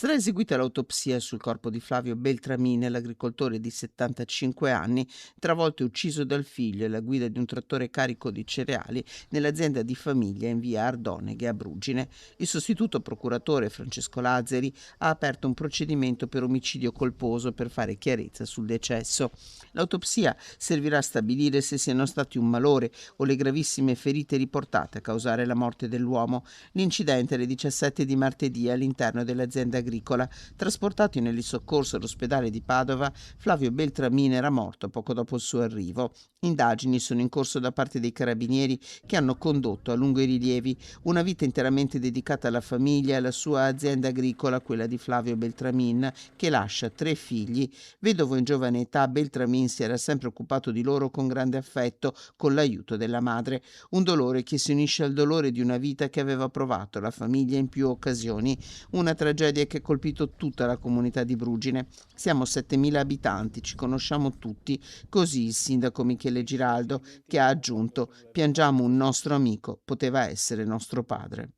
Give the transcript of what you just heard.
Sarà eseguita l'autopsia sul corpo di Flavio Beltramine, l'agricoltore di 75 anni, travolto e ucciso dal figlio alla guida di un trattore carico di cereali nell'azienda di famiglia in via Ardoneghe a Brugine. Il sostituto procuratore Francesco Lazzari ha aperto un procedimento per omicidio colposo per fare chiarezza sul decesso. L'autopsia servirà a stabilire se siano stati un malore o le gravissime ferite riportate a causare la morte dell'uomo. L'incidente alle 17 di martedì all'interno dell'azienda agricola. Trasportato in elisoccorso all'ospedale di Padova, Flavio Beltramini era morto poco dopo il suo arrivo. Indagini sono in corso da parte dei carabinieri che hanno condotto a lungo i rilievi una vita interamente dedicata alla famiglia e alla sua azienda agricola, quella di Flavio Beltramin, che lascia 3 figli. Vedovo in giovane età, Beltramin si era sempre occupato di loro con grande affetto, con l'aiuto della madre. Un dolore che si unisce al dolore di una vita che aveva provato la famiglia in più occasioni. Una tragedia che ha colpito tutta la comunità di Brugine. Siamo 7.000 abitanti, ci conosciamo tutti. Così il sindaco Michele Giraldo, che ha aggiunto: piangiamo un nostro amico, poteva essere nostro padre.